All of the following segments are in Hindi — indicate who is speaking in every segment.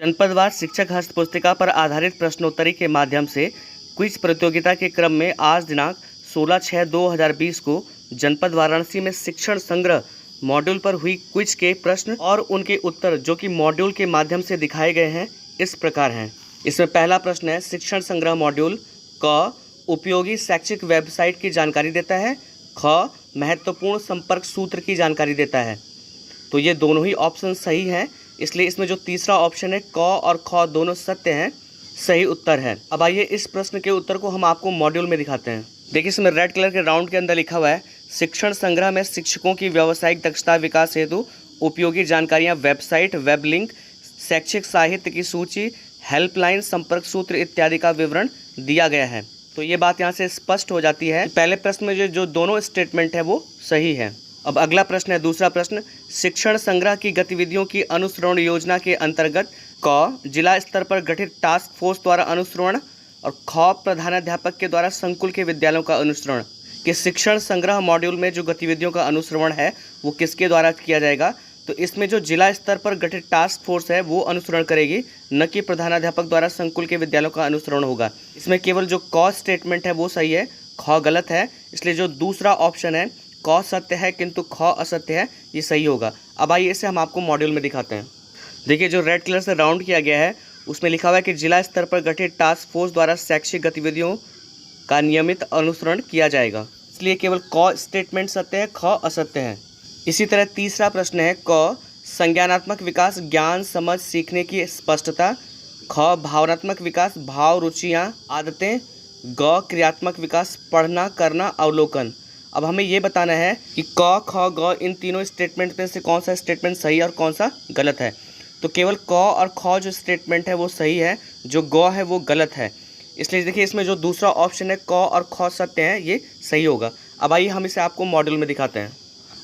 Speaker 1: जनपदवार शिक्षक हस्त पुस्तिका पर आधारित प्रश्नोत्तरी के माध्यम से क्विज प्रतियोगिता के क्रम में आज दिनांक 16/6/2020 को जनपद वाराणसी में शिक्षण संग्रह मॉड्यूल पर हुई क्विज के प्रश्न और उनके उत्तर जो कि मॉड्यूल के माध्यम से दिखाए गए हैं इस प्रकार हैं। इसमें पहला प्रश्न है, शिक्षण संग्रह मॉड्यूल क उपयोगी शैक्षिक वेबसाइट की जानकारी देता है, ख महत्वपूर्ण संपर्क सूत्र की जानकारी देता है। तो ये दोनों ही ऑप्शन सही हैं, इसलिए इसमें जो तीसरा ऑप्शन है क और ख दोनों सत्य हैं, सही उत्तर है। अब आइए इस प्रश्न के उत्तर को हम आपको मॉड्यूल में दिखाते हैं। देखिए इसमें रेड कलर के राउंड के अंदर लिखा हुआ है, शिक्षण संग्रह में शिक्षकों की व्यावसायिक दक्षता विकास हेतु उपयोगी जानकारियां, वेबसाइट, वेब लिंक, शैक्षिक साहित्य की सूची, हेल्पलाइन, संपर्क सूत्र इत्यादि का विवरण दिया गया है। तो ये बात यहाँ से स्पष्ट हो जाती है। पहले प्रश्न में जो दोनों स्टेटमेंट है वो सही है। अब अगला प्रश्न है, दूसरा प्रश्न, शिक्षण संग्रह की गतिविधियों की अनुश्रवण योजना के अंतर्गत क जिला स्तर पर गठित टास्क फोर्स द्वारा अनुश्रवण और ख प्रधानाध्यापक के द्वारा संकुल के विद्यालयों का अनुश्रवण। कि शिक्षण संग्रह मॉड्यूल में जो गतिविधियों का अनुश्रवण है वो किसके द्वारा किया जाएगा? तो इसमें जो जिला स्तर पर गठित टास्क फोर्स है वो अनुश्रवण करेगी, न कि प्रधानाध्यापक द्वारा संकुल के विद्यालयों का अनुश्रवण होगा। इसमें केवल जो क स्टेटमेंट है वो सही है, ख गलत है, इसलिए जो दूसरा ऑप्शन है क सत्य है किंतु ख असत्य है, ये सही होगा। अब आइए इसे हम आपको मॉड्यूल में दिखाते हैं। देखिए जो रेड कलर से राउंड किया गया है उसमें लिखा हुआ है कि जिला स्तर पर गठित टास्क फोर्स द्वारा शैक्षिक गतिविधियों का नियमित अनुसरण किया जाएगा, इसलिए केवल क स्टेटमेंट सत्य है, ख असत्य है। इसी तरह तीसरा प्रश्न है, क संज्ञानात्मक विकास, ज्ञान समझ सीखने की स्पष्टता, ख भावनात्मक विकास, भाव रुचियाँ आदतें, ग क्रियात्मक विकास, पढ़ना करना अवलोकन। अब हमें ये बताना है कि क ख ग इन तीनों स्टेटमेंट में से कौन सा स्टेटमेंट सही है और कौन सा गलत है। तो केवल क और ख जो स्टेटमेंट है वो सही है, जो ग है वो गलत है। इसलिए देखिए इसमें जो दूसरा ऑप्शन है क और ख सत्य है, ये सही होगा। अब आइए हम इसे आपको मॉड्यूल में दिखाते हैं।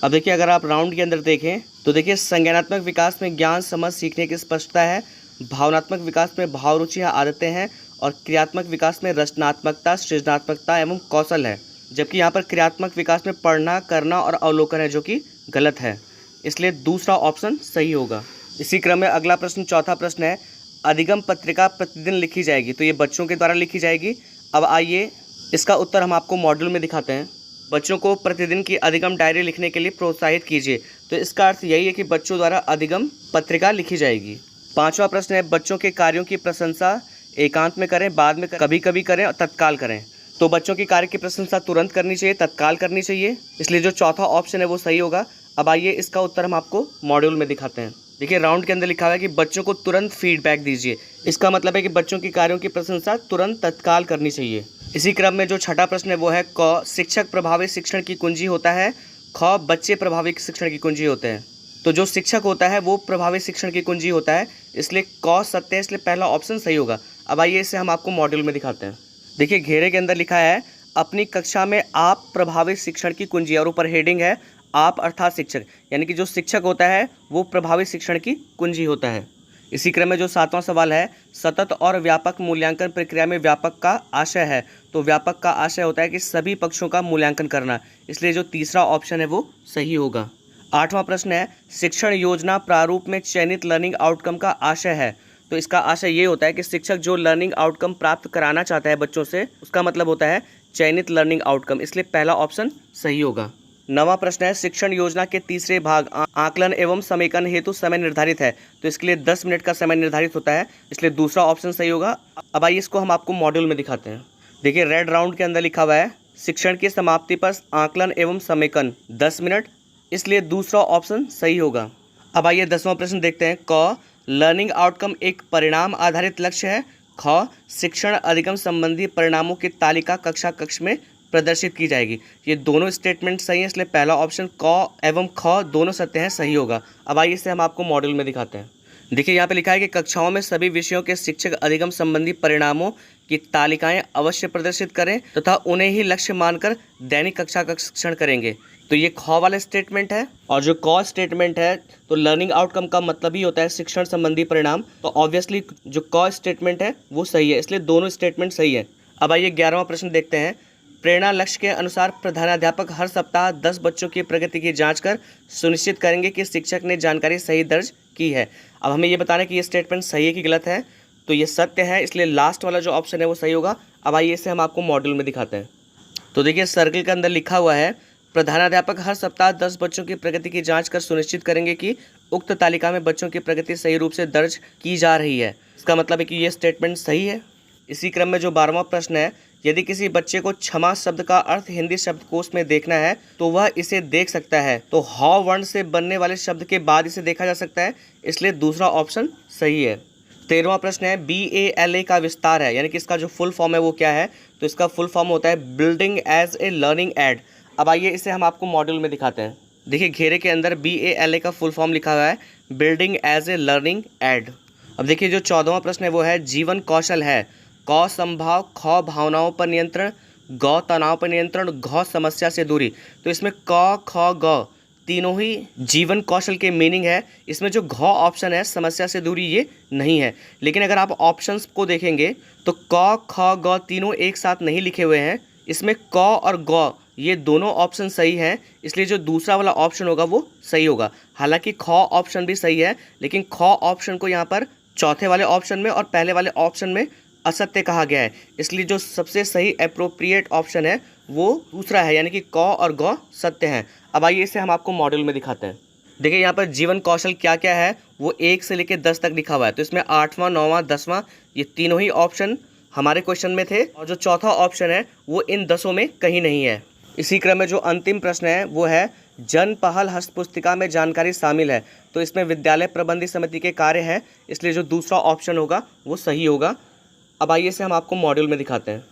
Speaker 1: अब देखिए अगर आप राउंड के अंदर देखें तो देखिए संज्ञानात्मक विकास में ज्ञान समझ सीखने की स्पष्टता है, भावनात्मक विकास में भाव रुचियाँ आदतें हैं और क्रियात्मक विकास में रचनात्मकता, सृजनात्मकता एवं कौशल है। जबकि यहाँ पर क्रियात्मक विकास में पढ़ना करना और अवलोकन है, जो कि गलत है, इसलिए दूसरा ऑप्शन सही होगा। इसी क्रम में अगला प्रश्न, चौथा प्रश्न है, अधिगम पत्रिका प्रतिदिन लिखी जाएगी, तो ये बच्चों के द्वारा लिखी जाएगी। अब आइए इसका उत्तर हम आपको मॉड्यूल में दिखाते हैं। बच्चों को प्रतिदिन की अधिगम डायरी लिखने के लिए प्रोत्साहित कीजिए, तो इसका अर्थ यही है कि बच्चों द्वारा अधिगम पत्रिका लिखी जाएगी। पांचवा प्रश्न है, बच्चों के कार्यों की प्रशंसा एकांत में करें, बाद में कभी कभी करें और तत्काल करें। तो बच्चों के कार्य की प्रशंसा तुरंत करनी चाहिए, तत्काल करनी चाहिए, इसलिए जो चौथा ऑप्शन है वो सही होगा। अब आइए इसका उत्तर हम आपको मॉड्यूल में दिखाते हैं। देखिए राउंड के अंदर लिखा हुआ है कि बच्चों को तुरंत फीडबैक दीजिए। इसका मतलब है कि बच्चों के कार्यों की प्रशंसा तुरंत तत्काल करनी चाहिए। इसी क्रम में जो छठा प्रश्न है वो है, क शिक्षक प्रभावी शिक्षण की कुंजी होता है, ख बच्चे प्रभावी शिक्षण की कुंजी होते हैं। तो जो शिक्षक होता है वो प्रभावी शिक्षण की कुंजी होता है, इसलिए क सत्य है, इसलिए पहला ऑप्शन सही होगा। अब आइए इसे हम आपको मॉड्यूल में दिखाते हैं। देखिए घेरे के अंदर लिखा है, अपनी कक्षा में आप प्रभावी शिक्षण की कुंजी, और ऊपर हेडिंग है आप अर्थात शिक्षक, यानी कि जो शिक्षक होता है वो प्रभावी शिक्षण की कुंजी होता है। इसी क्रम में जो सातवां सवाल है, सतत और व्यापक मूल्यांकन प्रक्रिया में व्यापक का आशय है, तो व्यापक का आशय होता है कि सभी पक्षों का मूल्यांकन करना, इसलिए जो तीसरा ऑप्शन है वो सही होगा। आठवां प्रश्न है, शिक्षण योजना प्रारूप में चयनित लर्निंग आउटकम का आशय है, तो इसका आशय ये होता है कि शिक्षक जो लर्निंग आउटकम प्राप्त कराना चाहता है बच्चों से, उसका मतलब होता है चयनित लर्निंग आउटकम, इसलिए पहला ऑप्शन सही होगा। नवा प्रश्न है, शिक्षण योजना के तीसरे भाग आकलन एवं समेकन हेतु समय निर्धारित है, तो इसके लिए 10 मिनट का समय निर्धारित होता है, इसलिए दूसरा ऑप्शन सही होगा। अब आइए इसको हम आपको मॉड्यूल में दिखाते हैं। देखिए रेड राउंड के अंदर लिखा हुआ है, शिक्षण की समाप्ति पर आकलन एवं समेकन 10 मिनट, इसलिए दूसरा ऑप्शन सही होगा। अब आइए 10वां प्रश्न देखते हैं। क लर्निंग आउटकम एक परिणाम आधारित लक्ष्य है, ख शिक्षण अधिगम संबंधी परिणामों की तालिका कक्षा कक्ष में प्रदर्शित की जाएगी। ये दोनों स्टेटमेंट सही है, इसलिए पहला ऑप्शन क एवं ख दोनों सत्य हैं, सही होगा। अब आइए इसे हम आपको मॉड्यूल में दिखाते हैं। देखिए यहाँ पे लिखा है कि कक्षाओं में सभी विषयों के शिक्षक अधिगम संबंधी परिणामों की तालिकाएं अवश्य प्रदर्शित करें तथा उन्हें ही लक्ष्य मानकर दैनिक कक्षा का शिक्षण करेंगे। तो ये ख वाला स्टेटमेंट है, और जो क स्टेटमेंट है तो लर्निंग आउटकम का मतलब ही होता है शिक्षण संबंधी परिणाम, तो ऑब्वियसली जो क स्टेटमेंट है वो सही है, इसलिए दोनों स्टेटमेंट सही है। अब आइए 11वां प्रश्न देखते हैं। प्रेरणा लक्ष्य के अनुसार प्रधानाध्यापक हर सप्ताह 10 बच्चों की प्रगति की जांच कर सुनिश्चित करेंगे कि शिक्षक ने जानकारी सही दर्ज की है। अब हमें ये बताना है कि ये स्टेटमेंट सही है कि गलत है। तो ये सत्य है, इसलिए लास्ट वाला जो ऑप्शन है वो सही होगा। अब आइए इसे हम आपको मॉड्यूल में दिखाते हैं। तो देखिए सर्कल के अंदर लिखा हुआ है, प्रधानाध्यापक हर सप्ताह 10 बच्चों की प्रगति की जांच कर सुनिश्चित करेंगे कि उक्त तालिका में बच्चों की प्रगति सही रूप से दर्ज की जा रही है। इसका मतलब है कि ये स्टेटमेंट सही है। इसी क्रम में जो 12वां प्रश्न है, यदि किसी बच्चे को क्षमा शब्द का अर्थ हिंदी शब्दकोश में देखना है तो वह इसे देख सकता है। तो ह वर्ण से बनने वाले शब्द के बाद इसे देखा जा सकता है, इसलिए दूसरा ऑप्शन सही है। 13वां प्रश्न है, BALA का विस्तार है, यानी कि इसका जो फुल फॉर्म है वो क्या है। तो इसका फुल फॉर्म होता है building as a learning aid. अब आइए इसे हम आपको मॉड्यूल में दिखाते हैं। देखिए घेरे के अंदर BALA का फुल फॉर्म लिखा हुआ है building as a learning aid. अब देखिए जो 14वां प्रश्न है वो है जीवन कौशल है, क संभाव, ख भावनाओं पर नियंत्रण, ग तनाव पर नियंत्रण, घ समस्या से दूरी। तो इसमें क ख ग तीनों ही जीवन कौशल के मीनिंग है। इसमें जो घ ऑप्शन है समस्या से दूरी ये नहीं है। लेकिन अगर आप ऑप्शंस को देखेंगे तो क ख ग तीनों एक साथ नहीं लिखे हुए हैं। इसमें क और ग ये दोनों ऑप्शन सही हैं, इसलिए जो दूसरा वाला ऑप्शन होगा वो सही होगा। हालांकि ख ऑप्शन भी सही है, लेकिन ख ऑप्शन को यहाँ पर चौथे वाले ऑप्शन में और पहले वाले ऑप्शन में असत्य कहा गया है, इसलिए जो सबसे सही अप्रोप्रिएट ऑप्शन है वो दूसरा है, यानी कि क और ग सत्य हैं। अब आइए इसे हम आपको मॉड्यूल में दिखाते हैं। देखिए यहाँ पर जीवन कौशल क्या क्या है वो 1 से लेकर 10 तक लिखा हुआ है। तो इसमें 8वां, 9वां, 10वां ये तीनों ही ऑप्शन हमारे क्वेश्चन में थे, और जो चौथा ऑप्शन है वो इन 10 में कहीं नहीं है। इसी क्रम में जो अंतिम प्रश्न है वो है जन पहल हस्तपुस्तिका में जानकारी शामिल है। तो इसमें विद्यालय प्रबंधन समिति के कार्य हैं, इसलिए जो दूसरा ऑप्शन होगा वो सही होगा। अब आइए से हम आपको मॉड्यूल में दिखाते हैं।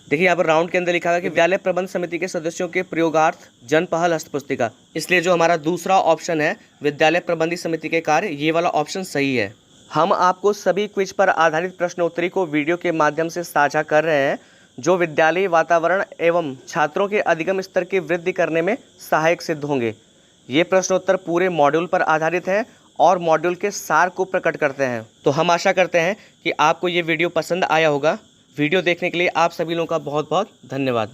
Speaker 1: देखिए यहाँ पर राउंड के अंदर लिखा है कि विद्यालय प्रबंध समिति के सदस्यों के प्रयोगार्थ जन पहल हस्तपुस्तिका, इसलिए जो हमारा दूसरा ऑप्शन है विद्यालय प्रबंधन समिति के कार्य, ये वाला ऑप्शन सही है। हम आपको सभी क्विज पर आधारित प्रश्नोत्तरी को वीडियो के माध्यम से साझा कर रहे हैं, जो विद्यालयी वातावरण एवं छात्रों के अधिगम स्तर की वृद्धि करने में सहायक सिद्ध होंगे। ये प्रश्नोत्तर पूरे मॉड्यूल पर आधारित है और मॉड्यूल के सार को प्रकट करते हैं। तो हम आशा करते हैं कि आपको ये वीडियो पसंद आया होगा। वीडियो देखने के लिए आप सभी लोगों का बहुत बहुत धन्यवाद।